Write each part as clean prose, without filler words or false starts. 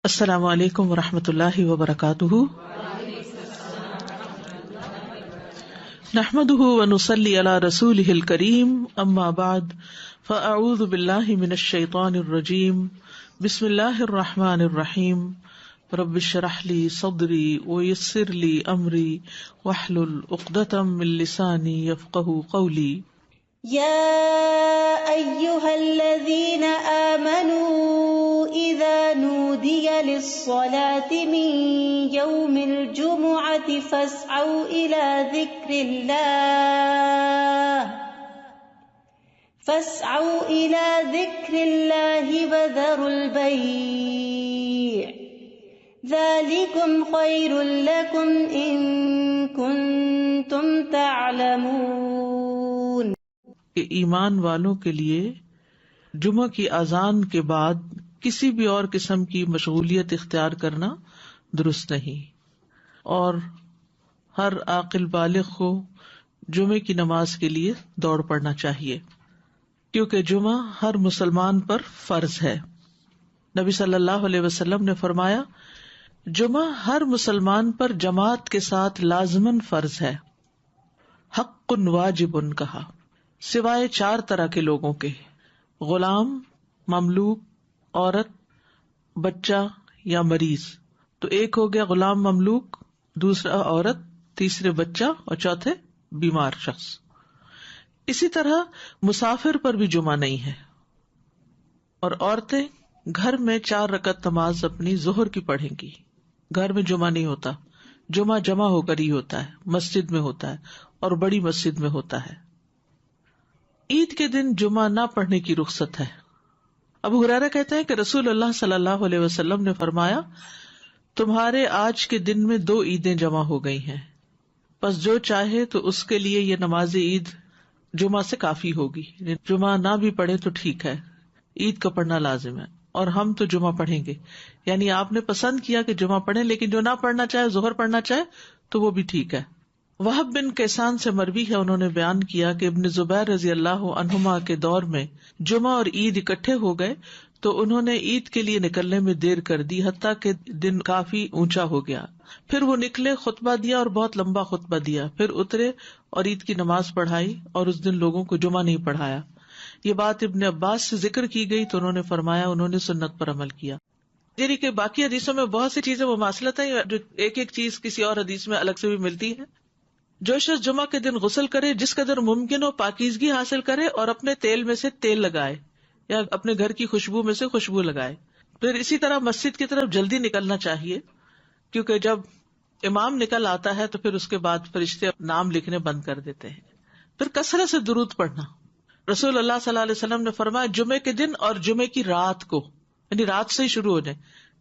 السلام علیکم ورحمۃ اللہ وبرکاتہ، نحمده ونصلی علی رسوله الکریم، اما بعد فاعوذ باللہ من الشیطان الرجیم، بسم اللہ الرحمن الرحیم، رب اشرح لی صدری ویسر لی امری واحلل عقدۃ من لسانی یفقہوا قولی۔ يا أيها الذين آمنوا إذا نودي للصلاة من يوم الجمعة فاسعوا إلى ذكر الله وذروا البيع ذلكم خير لكم إن كنتم تعلمون۔ کہ ایمان والوں کے لیے جمعہ کی اذان کے بعد کسی بھی اور قسم کی مشغولیت اختیار کرنا درست نہیں، اور ہر عاقل بالغ کو جمعے کی نماز کے لیے دوڑ پڑنا چاہیے، کیونکہ جمعہ ہر مسلمان پر فرض ہے۔ نبی صلی اللہ علیہ وسلم نے فرمایا، جمعہ ہر مسلمان پر جماعت کے ساتھ لازماً فرض ہے، حق واجب کہا، سوائے 4 طرح کے لوگوں کے: غلام، مملوک، عورت، بچہ یا مریض۔ تو ایک ہو گیا غلام مملوک، دوسرا عورت، تیسرے بچہ اور چوتھے بیمار شخص۔ اسی طرح مسافر پر بھی جمعہ نہیں ہے، اور عورتیں گھر میں 4 رکعت نماز اپنی ظہر کی پڑھیں گی۔ گھر میں جمعہ نہیں ہوتا، جمعہ جمع ہو کر ہی ہوتا ہے، مسجد میں ہوتا ہے، اور بڑی مسجد میں ہوتا ہے۔ عید کے دن جمعہ نہ پڑھنے کی رخصت ہے۔ ابو ہریرہ کہتے ہیں کہ رسول اللہ صلی اللہ علیہ وسلم نے فرمایا، تمہارے آج کے دن میں 2 عیدیں جمع ہو گئی ہیں، پس جو چاہے تو اس کے لیے یہ نماز عید جمعہ سے کافی ہوگی۔ جمعہ نہ بھی پڑھے تو ٹھیک ہے، عید کا پڑھنا لازم ہے، اور ہم تو جمعہ پڑھیں گے۔ یعنی آپ نے پسند کیا کہ جمعہ پڑھیں، لیکن جو نہ پڑھنا چاہے، ظہر پڑھنا چاہے تو وہ بھی ٹھیک ہے۔ وہب بن کیسان سے مروی ہے، انہوں نے بیان کیا کہ ابن زبیر رضی اللہ عنہما کے دور میں جمعہ اور عید اکٹھے ہو گئے تو انہوں نے عید کے لیے نکلنے میں دیر کر دی، حتیٰ کہ دن کافی اونچا ہو گیا۔ پھر وہ نکلے، خطبہ دیا اور بہت لمبا خطبہ دیا، پھر اترے اور عید کی نماز پڑھائی، اور اس دن لوگوں کو جمعہ نہیں پڑھایا۔ یہ بات ابن عباس سے ذکر کی گئی تو انہوں نے فرمایا انہوں نے سنت پر عمل کیا۔ یعنی کہ باقی حدیثوں میں بہت سی چیزیں مماثلت ہیں، جو ایک ایک چیز کسی اور حدیث میں الگ سے بھی ملتی ہے۔ جو شخص جمعہ کے دن غسل کرے، جس قدر ممکن ہو پاکیزگی حاصل کرے، اور اپنے تیل میں سے تیل لگائے یا اپنے گھر کی خوشبو میں سے خوشبو لگائے۔ پھر اسی طرح مسجد کی طرف جلدی نکلنا چاہیے، کیونکہ جب امام نکل آتا ہے تو پھر اس کے بعد فرشتے نام لکھنے بند کر دیتے ہیں۔ پھر کثرت سے درود پڑھنا۔ رسول اللہ صلی اللہ علیہ وسلم نے فرمایا، جمعے کے دن اور جمعے کی رات کو، یعنی رات سے ہی شروع ہو جائے۔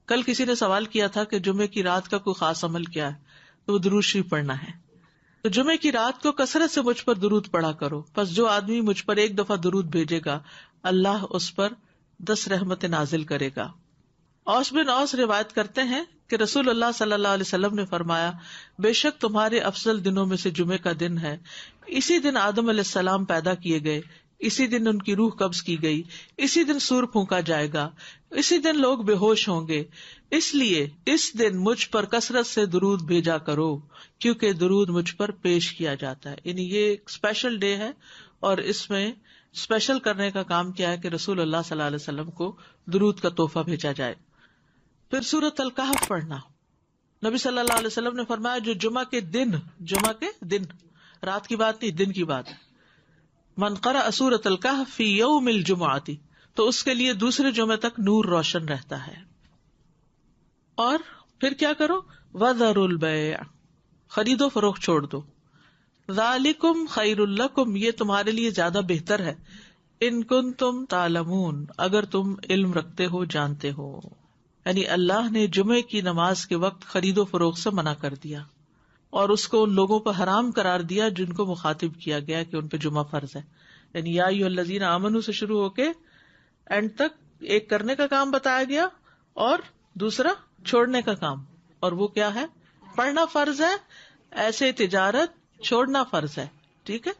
کل کسی نے سوال کیا تھا کہ جمعے کی رات کا کوئی خاص عمل کیا ہے، تو وہ درود شریف پڑھنا ہے۔ تو جمعے کی رات کو کثرت سے مجھ پر درود پڑھا کرو، پس جو آدمی مجھ پر ایک دفعہ درود بھیجے گا، اللہ اس پر 10 رحمتیں نازل کرے گا۔ اوس بن اوس روایت کرتے ہیں کہ رسول اللہ صلی اللہ علیہ وسلم نے فرمایا، بے شک تمہارے افضل دنوں میں سے جمعے کا دن ہے۔ اسی دن آدم علیہ السلام پیدا کیے گئے، اسی دن ان کی روح قبض کی گئی، اسی دن سور پھونکا جائے گا، اسی دن لوگ بے ہوش ہوں گے، اس لیے اس دن مجھ پر کثرت سے درود بھیجا کرو، کیونکہ درود مجھ پر پیش کیا جاتا ہے۔ یعنی یہ ایک اسپیشل ڈے ہے، اور اس میں اسپیشل کرنے کا کام کیا ہے کہ رسول اللہ صلی اللہ علیہ وسلم کو درود کا تحفہ بھیجا جائے۔ پھر سورۃ الکہف پڑھنا۔ نبی صلی اللہ علیہ وسلم نے فرمایا، جو جمعہ کے دن، رات کی بات نہیں، دن کی بات ہے، من قرأ سورۃ الکہف فی یوم الجمعۃ، تو اس کے لیے دوسرے جمعے تک نور روشن رہتا ہے۔ اور پھر کیا کرو، وذروا البیع، خرید و فروخت چھوڑ دو، ذالکم خیر لکم، یہ تمہارے لیے زیادہ بہتر ہے، ان کنتم تعلمون، اگر تم علم رکھتے ہو، جانتے ہو۔ یعنی اللہ نے جمعے کی نماز کے وقت خرید و فروخت سے منع کر دیا، اور اس کو ان لوگوں پر حرام قرار دیا جن کو مخاطب کیا گیا کہ ان پہ جمعہ فرض ہے۔ یعنی یا ایھا الذین آمنوا سے شروع ہو کے اینڈ تک ایک کرنے کا کام بتایا گیا اور دوسرا چھوڑنے کا کام، اور وہ کیا ہے؟ پڑھنا فرض ہے، ایسے تجارت چھوڑنا فرض ہے۔ ٹھیک ہے،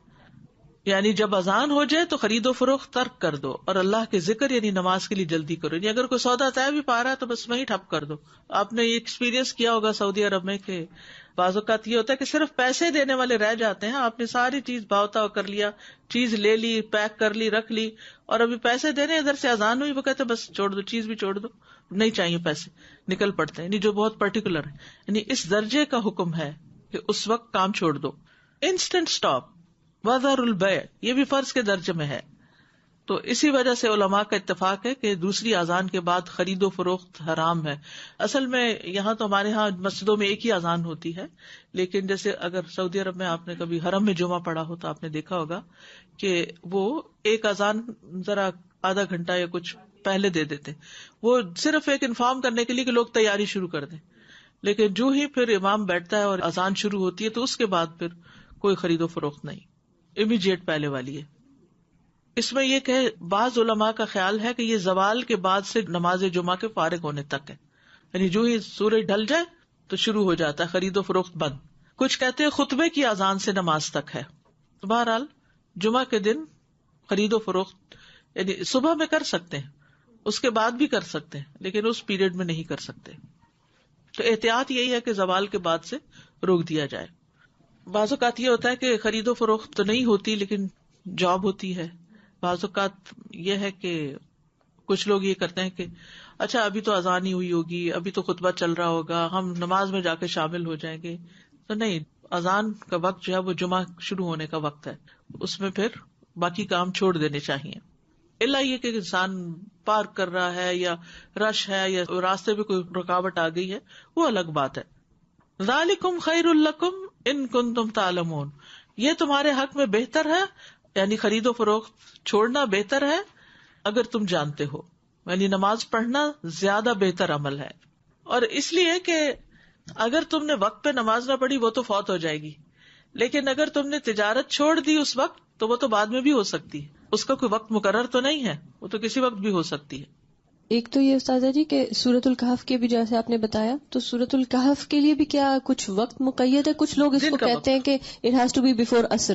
یعنی جب اذان ہو جائے تو خرید و فروخت ترک کر دو اور اللہ کے ذکر یعنی نماز کے لیے جلدی کرو. یعنی اگر کوئی سودا طے بھی پا رہا ہے تو بس وہیں ٹھپ کر دو. آپ نے یہ ایکسپیرینس کیا ہوگا سعودی عرب میں کہ بعض اوقات یہ ہوتا ہے کہ صرف پیسے دینے والے رہ جاتے ہیں. آپ نے ساری چیز بھاؤتا کر لیا, چیز لے لی, پیک کر لی, رکھ لی, اور ابھی پیسے دینے ادھر سے اذان ہوئی, وہ کہتے بس چھوڑ دو, چیز بھی چھوڑ دو, نہیں چاہیے پیسے, نکل پڑتے ہیں. یعنی جو بہت پرٹیکولر ہے, یعنی اس درجے کا حکم ہے کہ اس وقت کام چھوڑ دو. انسٹنٹ اسٹاپ, وذر البیع, یہ بھی فرض کے درجے میں ہے. تو اسی وجہ سے علماء کا اتفاق ہے کہ دوسری اذان کے بعد خرید و فروخت حرام ہے. اصل میں یہاں تو ہمارے ہاں مسجدوں میں ایک ہی اذان ہوتی ہے, لیکن جیسے اگر سعودی عرب میں آپ نے کبھی حرم میں جمعہ پڑھا ہو تو آپ نے دیکھا ہوگا کہ وہ ایک اذان ذرا آدھا گھنٹہ یا کچھ پہلے دے دیتے, وہ صرف ایک انفارم کرنے کے لیے کہ لوگ تیاری شروع کر دیں. لیکن جو ہی پھر امام بیٹھتا ہے اور اذان شروع ہوتی ہے تو اس کے بعد پھر کوئی خرید و فروخت نہیں, امیڈیٹ پہلے والی ہے. اس میں یہ کہ بعض علماء کا خیال ہے کہ یہ زوال کے بعد سے نماز جمعہ کے فارغ ہونے تک ہے, یعنی جو ہی سورج ڈھل جائے تو شروع ہو جاتا ہے خرید و فروخت بند. کچھ کہتے ہیں خطبے کی اذان سے نماز تک ہے. تو بہرحال جمعہ کے دن خرید و فروخت یعنی صبح میں کر سکتے ہیں, اس کے بعد بھی کر سکتے ہیں, لیکن اس پیریڈ میں نہیں کر سکتے. تو احتیاط یہی ہے کہ زوال کے بعد سے روک دیا جائے. بعض اوقات یہ ہوتا ہے کہ خرید و فروخت تو نہیں ہوتی لیکن جاب ہوتی ہے. بعض اوقات یہ ہے کہ کچھ لوگ یہ کرتے ہیں کہ اچھا ابھی تو اذان ہی ہوئی ہوگی, ابھی تو خطبہ چل رہا ہوگا, ہم نماز میں جا کے شامل ہو جائیں گے. تو نہیں, اذان کا وقت جو ہے وہ جمعہ شروع ہونے کا وقت ہے, اس میں پھر باقی کام چھوڑ دینے چاہیے. الا یہ کہ انسان پارک کر رہا ہے یا رش ہے یا راستے میں کوئی رکاوٹ آ گئی ہے, وہ الگ بات ہے. ذالکم خیر لکم ان کنتم تعلمون, یہ تمہارے حق میں بہتر ہے, یعنی خرید و فروخت چھوڑنا بہتر ہے اگر تم جانتے ہو. یعنی نماز پڑھنا زیادہ بہتر عمل ہے. اور اس لیے کہ اگر تم نے وقت پہ نماز نہ پڑھی وہ تو فوت ہو جائے گی, لیکن اگر تم نے تجارت چھوڑ دی اس وقت تو وہ تو بعد میں بھی ہو سکتی ہے, اس کا کوئی وقت مقرر تو نہیں ہے, وہ تو کسی وقت بھی ہو سکتی ہے. ایک تو یہ استاذہ جی کہ سورۃ الکہف کے بھی جیسے آپ نے بتایا, تو سورۃ الکہف کے لیے بھی کیا کچھ وقت مقید ہے؟ کچھ لوگ اس کو کہتے ہیں کہ it has to be before عصر.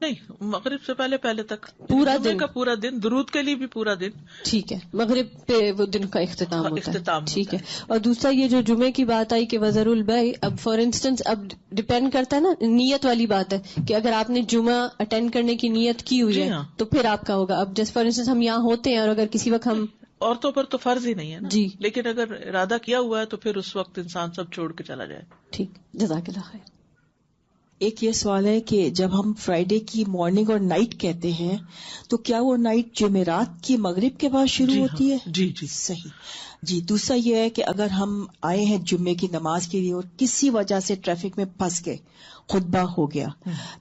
نہیں, مغرب سے پہلے تک پورا دن کا پورا دن, درود کے لیے بھی پورا دن. ٹھیک ہے, مغرب پہ وہ دن کا اختتام ہوتا ہے. ٹھیک ہے. اور دوسرا یہ جو جمعے کی بات آئی کہ وذر البیع, اب فار انسٹنس اب ڈپینڈ کرتا ہے نا, نیت والی بات ہے کہ اگر آپ نے جمعہ اٹینڈ کرنے کی نیت کی ہوئی ہے تو پھر آپ کا ہوگا. اب جیسے فار انسٹنس ہم یہاں ہوتے ہیں اور اگر کسی وقت ہم, عورتوں پر تو فرض ہی نہیں ہے نا جی, لیکن اگر ارادہ کیا ہوا ہے تو پھر اس وقت انسان سب چھوڑ کے چلا جائے. ٹھیک, جزاک اللہ خیر. ایک یہ سوال ہے کہ جب ہم فرائیڈے کی مارننگ اور نائٹ کہتے ہیں تو کیا وہ نائٹ جمعرات کی مغرب کے بعد شروع ہوتی ہے؟ جی صحیح. جی, دوسرا یہ ہے کہ اگر ہم آئے ہیں جمعے کی نماز کے لیے اور کسی وجہ سے ٹریفک میں پھنس گئے, خطبہ ہو گیا,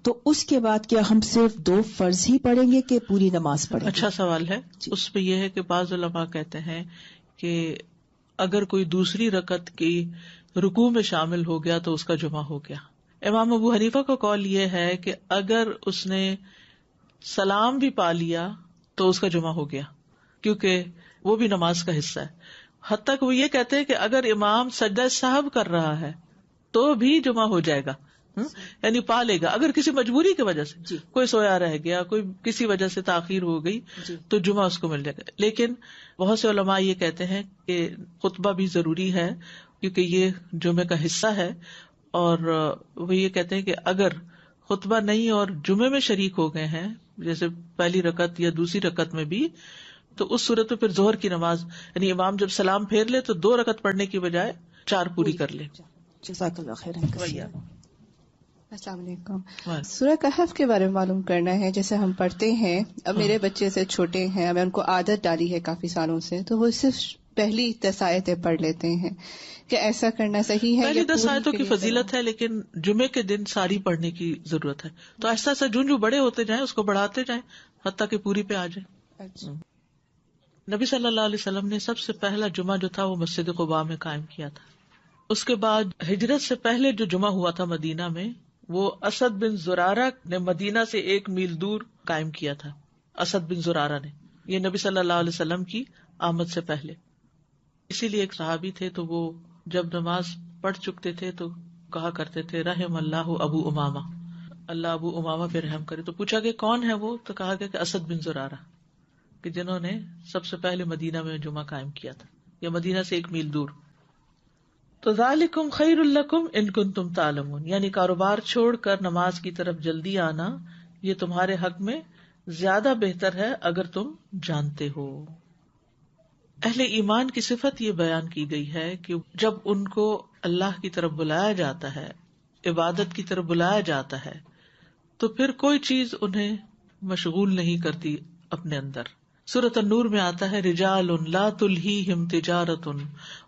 تو اس کے بعد کیا ہم صرف 2 فرض ہی پڑھیں گے کہ پوری نماز پڑھیں گے؟ اچھا سوال ہے. اس پہ یہ ہے کہ بعض علماء کہتے ہیں کہ اگر کوئی دوسری رکعت کی رکوع میں شامل ہو گیا تو اس کا جمعہ ہو گیا. امام ابو حنیفہ کا قول یہ ہے کہ اگر اس نے سلام بھی پا لیا تو اس کا جمعہ ہو گیا, کیونکہ وہ بھی نماز کا حصہ ہے. حتیٰ کہ وہ یہ کہتے ہیں کہ اگر امام سجدہ سہو کر رہا ہے تو بھی جمعہ ہو جائے گا, یعنی پا لے گا. اگر کسی مجبوری کی وجہ سے کوئی سویا رہ گیا, کوئی کسی وجہ سے تاخیر ہو گئی تو جمعہ اس کو مل جائے گا. لیکن بہت سے علماء یہ کہتے ہیں کہ خطبہ بھی ضروری ہے کیونکہ یہ جمعے کا حصہ ہے, اور وہ یہ کہتے ہیں کہ اگر خطبہ نہیں اور جمعے میں شریک ہو گئے ہیں جیسے پہلی رکعت یا دوسری رکعت میں بھی, تو اس صورت میں پھر ظہر کی نماز یعنی امام جب سلام پھیر لے تو 2 رکعت پڑھنے کی بجائے 4 پوری کر لے. جزاک اللہ خیر. السلام علیکم. سورہ کہف کے بارے میں معلوم کرنا ہے. جیسے ہم پڑھتے ہیں, اب میرے بچے سے چھوٹے ہیں, اب ان کو عادت ڈالی ہے کافی سالوں سے, تو وہ صرف پہلی 10 آیتیں پڑھ لیتے ہیں. کہ ایسا کرنا صحیح ہے؟ پہلی 10 آیتوں کی فضیلت ہے لیکن جمعے کے دن ساری پڑھنے کی ضرورت ہے, تو ایسا ایسا جو بڑے ہوتے جائیں اس کو بڑھاتے جائیں حتیٰ کہ پوری پہ آ جائے. اچھا. نبی صلی اللہ علیہ وسلم نے سب سے پہلا جمعہ جو تھا وہ مسجد قباء میں قائم کیا تھا. اس کے بعد ہجرت سے پہلے جو جمعہ ہوا تھا مدینہ میں وہ اسد بن زرارہ نے مدینہ سے 1 میل دور قائم کیا تھا. اسد بن زرارہ نے, یہ نبی صلی اللہ علیہ وسلم کی آمد سے پہلے. اسی لیے ایک صحابی تھے تو وہ جب نماز پڑھ چکتے تھے تو کہا کرتے تھے رحم اللہ ابو امامہ, اللہ ابو امامہ پہ رحم کرے. تو پوچھا کہ کون ہے وہ؟ تو کہا گیا کہ اسد بن زرارہ، کہ جنہوں نے سب سے پہلے مدینہ میں جمعہ قائم کیا تھا، یا مدینہ سے 1 میل دور. تو ذالکم خیر لکم ان کنتم تعلمون، یعنی کاروبار چھوڑ کر نماز کی طرف جلدی آنا یہ تمہارے حق میں زیادہ بہتر ہے اگر تم جانتے ہو. اہل ایمان کی صفت یہ بیان کی گئی ہے کہ جب ان کو اللہ کی طرف بلایا جاتا ہے، عبادت کی طرف بلایا جاتا ہے، تو پھر کوئی چیز انہیں مشغول نہیں کرتی اپنے اندر. سورۃ النور میں آتا ہے رجال لا تلہیہم تجارۃ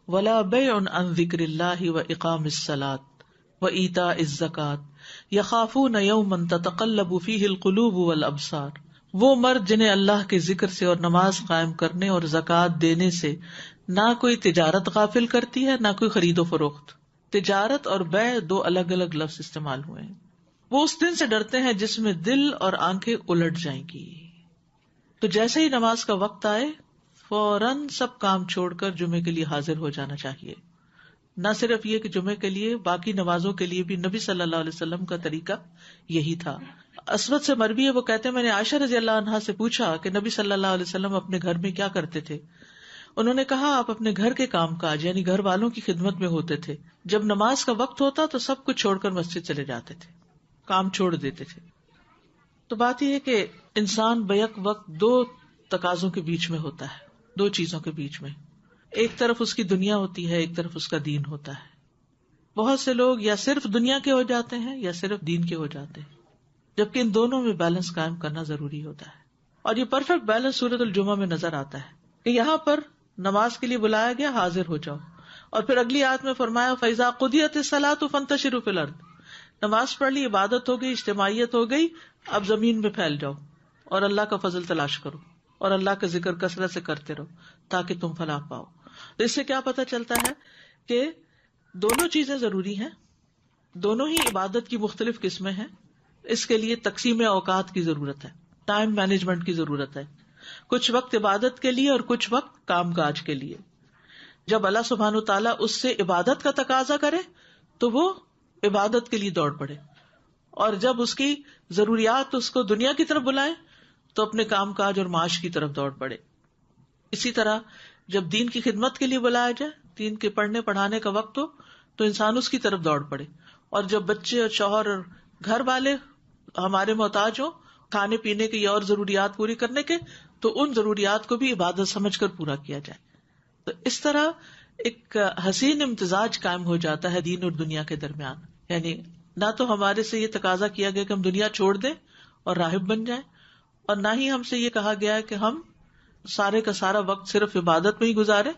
ولا بیع عن ذکر اللہ واقام الصلاۃ وایتاء الزکاۃ یخافون یوما تتقلب فیہ القلوب والابصار. وہ مرد جنہیں اللہ کے ذکر سے اور نماز قائم کرنے اور زکوٰۃ دینے سے نہ کوئی تجارت غافل کرتی ہے، نہ کوئی خرید و فروخت. تجارت اور بیع 2 الگ الگ لفظ استعمال ہوئے ہیں. وہ اس دن سے ڈرتے ہیں جس میں دل اور آنکھیں الٹ جائیں گی. تو جیسے ہی نماز کا وقت آئے فوراً سب کام چھوڑ کر جمعے کے لیے حاضر ہو جانا چاہیے. نہ صرف یہ کہ جمعے کے لیے، باقی نمازوں کے لیے بھی نبی صلی اللہ علیہ وسلم کا طریقہ یہی تھا. اسود سے مروی ہے، وہ کہتے ہیں میں نے عائشہ رضی اللہ عنہا سے پوچھا کہ نبی صلی اللہ علیہ وسلم اپنے گھر میں کیا کرتے تھے. انہوں نے کہا آپ اپنے گھر کے کام کاج یعنی گھر والوں کی خدمت میں ہوتے تھے. جب نماز کا وقت ہوتا تو سب کچھ چھوڑ کر مسجد چلے جاتے تھے، کام چھوڑ دیتے تھے. تو بات یہ ہے کہ انسان بیک وقت 2 تقاضوں کے بیچ میں ہوتا ہے، 2 چیزوں کے بیچ میں. ایک طرف اس کی دنیا ہوتی ہے، ایک طرف اس کا دین ہوتا ہے. بہت سے لوگ یا صرف دنیا کے ہو جاتے ہیں یا صرف دین کے ہو جاتے ہیں، جبکہ ان دونوں میں بیلنس قائم کرنا ضروری ہوتا ہے. اور یہ پرفیکٹ بیلنس سورۃ الجمعہ میں نظر آتا ہے کہ یہاں پر نماز کے لیے بلایا گیا، حاضر ہو جاؤ. اور پھر اگلی آیت میں فرمایا فَإِذَا قُضِيَتِ الصَّلَاةُ فَانتَشِرُوا فِي الْأَرْضِ. نماز پڑھ لی، عبادت ہو گئی، اجتماعیت ہو گئی، اب زمین میں پھیل جاؤ اور اللہ کا فضل تلاش کرو اور اللہ کا ذکر کثرت سے کرتے رہو تاکہ تم فلاح پاؤ. تو اس سے کیا پتہ چلتا ہے کہ دونوں چیزیں ضروری ہیں، دونوں ہی عبادت کی مختلف قسمیں ہیں. اس کے لیے تقسیم اوقات کی ضرورت ہے، ٹائم مینجمنٹ کی ضرورت ہے. کچھ وقت عبادت کے لیے اور کچھ وقت کام کاج کے لیے. جب اللہ سبحانہ وتعالیٰ اس سے عبادت کا تقاضا کرے تو وہ عبادت کے لیے دوڑ پڑے، اور جب اس کی ضروریات اس کو دنیا کی طرف بلائیں تو اپنے کام کاج اور معاش کی طرف دوڑ پڑے. اسی طرح جب دین کی خدمت کے لیے بلایا جائے، دین کے پڑھنے پڑھانے کا وقت ہو تو انسان اس کی طرف دوڑ پڑے. اور جب بچے اور شوہر اور گھر والے ہمارے محتاج ہوں کھانے پینے کی اور ضروریات پوری کرنے کے، تو ان ضروریات کو بھی عبادت سمجھ کر پورا کیا جائے. تو اس طرح ایک حسین امتزاج قائم ہو جاتا ہے دین اور دنیا کے درمیان. یعنی نہ تو ہمارے سے یہ تقاضا کیا گیا کہ ہم دنیا چھوڑ دیں اور راہب بن جائیں، اور نہ ہی ہم سے یہ کہا گیا ہے کہ ہم سارے کا سارا وقت صرف عبادت میں ہی گزارے.